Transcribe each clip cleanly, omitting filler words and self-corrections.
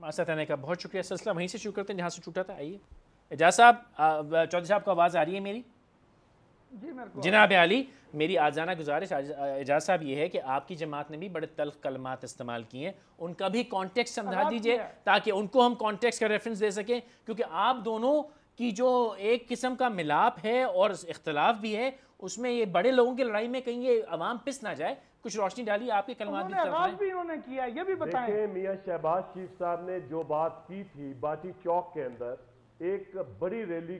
मासा थाने का बहुत शुक्रिया। सिलसिला वहीं से शुरू करते हैं जहाँ से छूटा था। आइए एजाज साहब, चौधरी साहब को आवाज़ आ रही है मेरी? जी मेरे को जनाब आली, मेरी आजाना गुजारिश एजाज साहब ये है कि आपकी जमात ने भी बड़े तल्ख कलमात इस्तेमाल किए हैं, उनका भी कॉन्टेक्स्ट समझा दीजिए ताकि उनको हम कॉन्टेक्स्ट का रेफरेंस दे सकें, क्योंकि आप दोनों की जो एक किस्म का मिलाप है और इख्तलाफ भी है, उसमें ये बड़े लोगों की लड़ाई में कहीं ये अवाम पिस ना जाए। कुछ रोशनी डालिए, आपके कलमात भी उन्होंने किया, ये भी बताएं। मियां शहबाज शरीफ साहब ने जो बात की थी बाटी चौक के अंदर, एक बड़ी रैली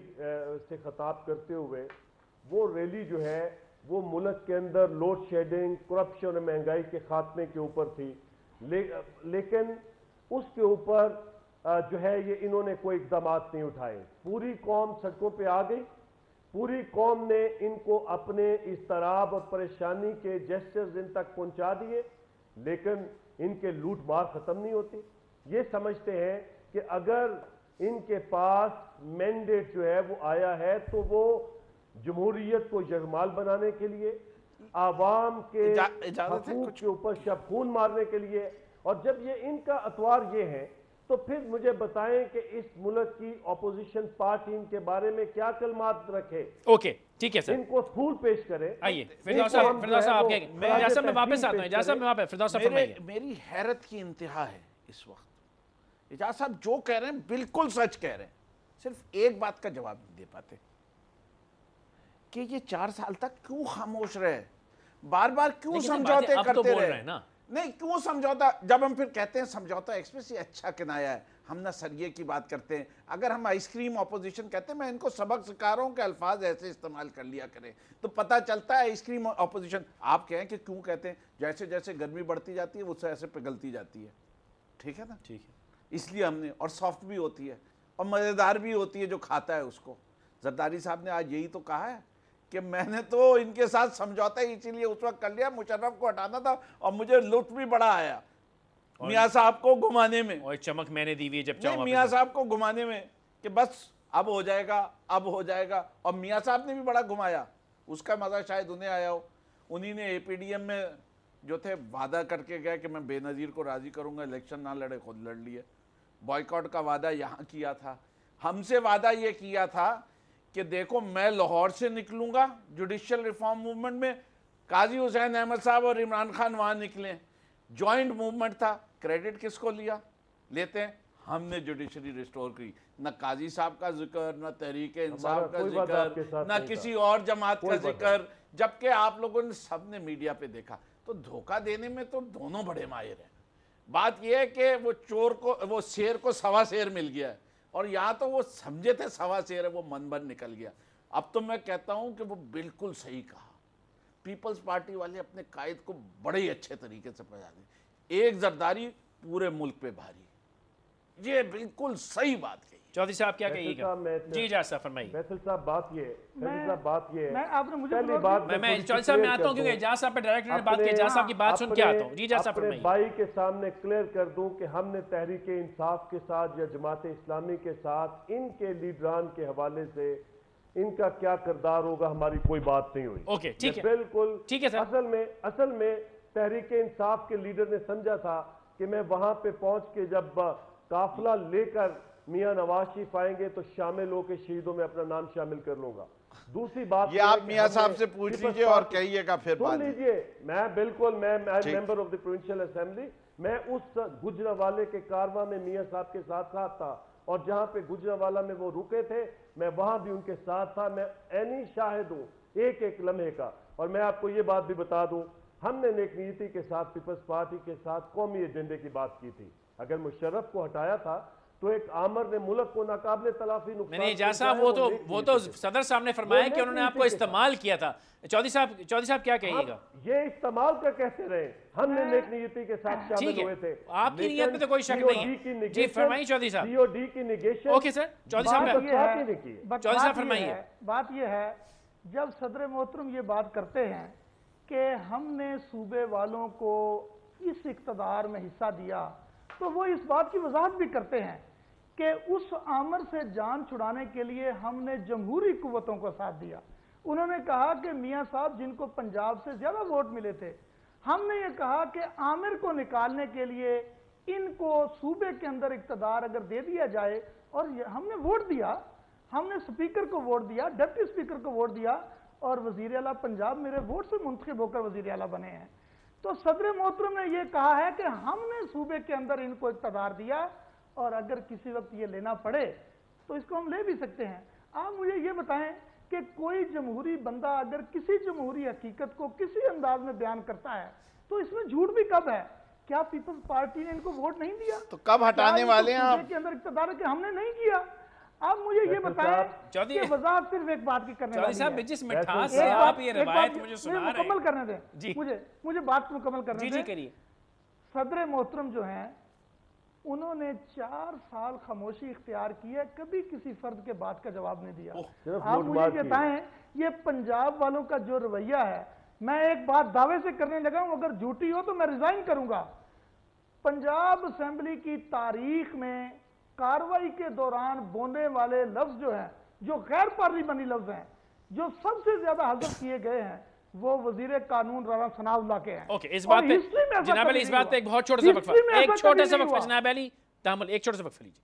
से खिताब करते हुए, वो रैली जो है वो मुल्क के अंदर लोड शेडिंग, करप्शन और महंगाई के खात्मे के ऊपर थी, लेकिन उसके ऊपर जो है ये इन्होंने कोई इकदाम नहीं उठाए। पूरी कौम सड़कों पे आ गई, पूरी कौम ने इनको अपने इस्तराब और परेशानी के जेस्चर्स इन तक पहुंचा दिए, लेकिन इनके लूट मार खत्म नहीं होती। ये समझते हैं कि अगर इनके पास मैंडेट जो है वो आया है तो वो जमहूरियत को यगमाल बनाने के लिए, आवाम के हकूक के ऊपर शबखून मारने के लिए, और जब ये इनका अतवार ये है तो फिर मुझे बताएं कि इस मुल्क की ऑपोजिशन पार्टी इनके बारे में क्या कलमात रखे। ओके ठीक है सर, इनको फूल पेश करें। आइए फिरदौस साहब, मैं वापस आता हूं। इजाज़ साहब मैं वापस, फिरदौस साहब मेरी हैरत की इंतहा है इस वक्त। इजाज़ साहब जो कह रहे हैं बिल्कुल सच कह रहे हैं, सिर्फ एक बात का जवाब नहीं दे पाते कि ये 4 साल तक क्यों खामोश रहे, बार बार क्यों समझौते करते रहे ना? नहीं, क्यों समझौता? जब हम फिर कहते हैं समझौता एक्सप्रेस ये अच्छा किनाया है, हम ना सरिये की बात करते हैं। अगर हम आइसक्रीम ऑपोजिशन कहते हैं, मैं इनको सबक सिखा रहा हूं कि अल्फाज ऐसे इस्तेमाल कर लिया करें तो पता चलता है आइसक्रीम ऑपोजिशन। आप कहें कि क्यों कहते हैं, जैसे जैसे गर्मी बढ़ती जाती है उससे ऐसे पिघलती जाती है, ठीक है ना? ठीक है, इसलिए हमने, और सॉफ्ट भी होती है और मज़ेदार भी होती है जो खाता है उसको। जरदारी साहब ने आज यही तो कहा है कि मैंने तो इनके साथ समझौता ही इसीलिए उस वक्त कर लिया, मुशर्रफ को हटाना था और मुझे लुत्फ भी बड़ा आया मियाँ साहब को घुमाने में, और चमक मैंने दी हुई जब चाहूं मियाँ साहब को घुमाने में कि बस अब हो जाएगा, अब हो जाएगा। और मियाँ साहब ने भी बड़ा घुमाया, उसका मजा शायद उन्हें आया हो। उन्हीं ने एपीडीएम में जो थे वादा करके गए कि मैं बेनज़ीर को राजी करूंगा, इलेक्शन ना लड़े, खुद लड़ लिए। बॉयकॉट का वादा यहाँ किया था, हमसे वादा ये किया था कि देखो मैं लाहौर से निकलूंगा जुडिशियल रिफॉर्म मूवमेंट में, काजी हुसैन अहमद साहब और इमरान खान वहां निकले, जॉइंट मूवमेंट था। क्रेडिट किसको लिया? लेते हैं हमने जुडिशरी रिस्टोर की। न काजी साहब का जिक्र, न तहरीक इंसाफ का जिक्र, न किसी और जमात का जिक्र, जबकि आप लोगों ने सबने मीडिया पे देखा। तो धोखा देने में तो दोनों बड़े माहिर हैं। बात यह है कि वो चोर को, वो शेर को सवा शेर मिल गया है, और यहाँ तो वो समझे थे सवा शेर है, वो मन भर निकल गया। अब तो मैं कहता हूँ कि वो बिल्कुल सही कहा। पीपल्स पार्टी वाले अपने कायद को बड़े ही अच्छे तरीके से पहुँचा दें। एक जरदारी पूरे मुल्क पे भारी, ये बिल्कुल सही बात कही। चौधरी साहब क्या कहिएगा? जी इजाज़ साहब फरमाइए। फैसल साहब बात ये है, मैं आपने मुझे पहली बात मैं चौधरी साहब में आता हूं क्योंकि इजाज़ साहब पे डायरेक्टर ने बात की, इजाज़ साहब की बात सुन के आता हूं। जी इजाज़ साहब फरमाइए। भाई के सामने क्लियर कर दूं कि हमने तहरीक इंसाफ के साथ या जमात इस्लामी के साथ इनके लीडरान के हवाले से इनका क्या किरदार होगा हमारी कोई बात नहीं हुई। ओके ठीक है, बिल्कुल ठीक है सर। असल में तहरीक इंसाफ के लीडर ने समझा था कि मैं वहां पे पहुंच के जब काफिला लेकर मियां नवाज शरीफ आएंगे तो शामिल होकर शहीदों में अपना नाम शामिल कर लूंगा। दूसरी बात ये आप मियां साहब से पूछ लीजिए और कहिएगा फिर बात लीजिए। मैं member of the provincial assembly, मैं उस गुजरावाले के कारवां में मियां साहब के साथ साथ था, और जहां पे गुजरावाला में वो रुके थे मैं वहां भी उनके साथ था। मैं ऐनी शाहिद हूं एक एक लम्हे का। और मैं आपको ये बात भी बता दूं, हमने नेक नीति के साथ पीपल्स पार्टी के साथ कौमी एजेंडे की बात की थी। अगर मुशर्रफ को हटाया था तो एक आमर ने मुल्क को नाकाबिले तलाफी नुकसान। नहीं इजाज़ साहब, वो तो सदर साहब ने फरमाया कि उन्होंने आपको इस्तेमाल किया था। चौधरी साहब क्या कहिएगा? ये इस्तेमाल का कहते रहे, हमने नेक नीति के साथ शामिल हुए थे। आपकी नीयत में तो कोई शक नहीं है। जी फरमाइए चौधरी साहब। सीओडी की निगेशन। ओके सर, चौधरी साहब फरमाइए। बात ये है, जब सदर मोहतरम ये बात करते हैं कि हमने सूबे वालों को इस इक़्तिदार में हिस्सा दिया, तो वो इस बात की वजाहत भी करते हैं कि उस आमर से जान छुड़ाने के लिए हमने जमहूरी कुव्वतों को साथ दिया। उन्होंने कहा कि मियां साहब जिनको पंजाब से ज्यादा वोट मिले थे, हमने ये कहा कि आमिर को निकालने के लिए इनको सूबे के अंदर इक़्तिदार अगर दे दिया जाए, और हमने वोट दिया, हमने स्पीकर को वोट दिया, डिप्टी स्पीकर को वोट दिया, और वज़ीर आला पंजाब मेरे वोट से मुंतखब होकर वज़ीर आला बने हैं। तो सदर मोहतरम ने यह कहा है कि हमने सूबे के अंदर इनको इक़्तिदार दिया, और अगर किसी वक्त ये लेना पड़े तो इसको हम ले भी सकते हैं। आप मुझे ये बताएं कि कोई जमहूरी बंदा अगर किसी जमहूरी हकीकत को किसी अंदाज में बयान करता है तो इसमें झूठ भी कब है? क्या पीपल्स पार्टी ने इनको वोट नहीं दिया? तो कब हटाने वाले हैं आप? के अंदर इक़्तिदार है कि हमने नहीं किया। आप मुझे ये बताएं कि वजाहत सिर्फ एक बात की करने वाली है। जिस मिठास से आप ये रवायत मुझे सुना रहे हैं, मुकम्मल करने दें, मुझे बात मुकम्मल करने दें। करिए। सदर मोहतरम जो हैं उन्होंने 4 साल खामोशी इख्तियार की है, कभी किसी फर्द के बात का जवाब नहीं दिया। आप मुझे बताएं ये पंजाब वालों का जो रवैया है, मैं एक बात दावे से करने लगा हूं, अगर झूठी हो तो मैं रिजाइन करूंगा। पंजाब असेंबली की तारीख में कार्रवाई के दौरान बोलने वाले लफ्ज जो हैं, जो गैर पार्लिमानी लफ्ज हैं, जो सबसे ज्यादा हज़फ किए गए हैं, वो वजीर कानून राना सनाउल्लाह के हैं। ओके, इस बात पे जनाब अली, इस बात पे एक बहुत छोटा सा वक्फा, एक छोटा सा वक्फा जनाब अली, तामुल एक छोटा सा वक्फा लीजिए।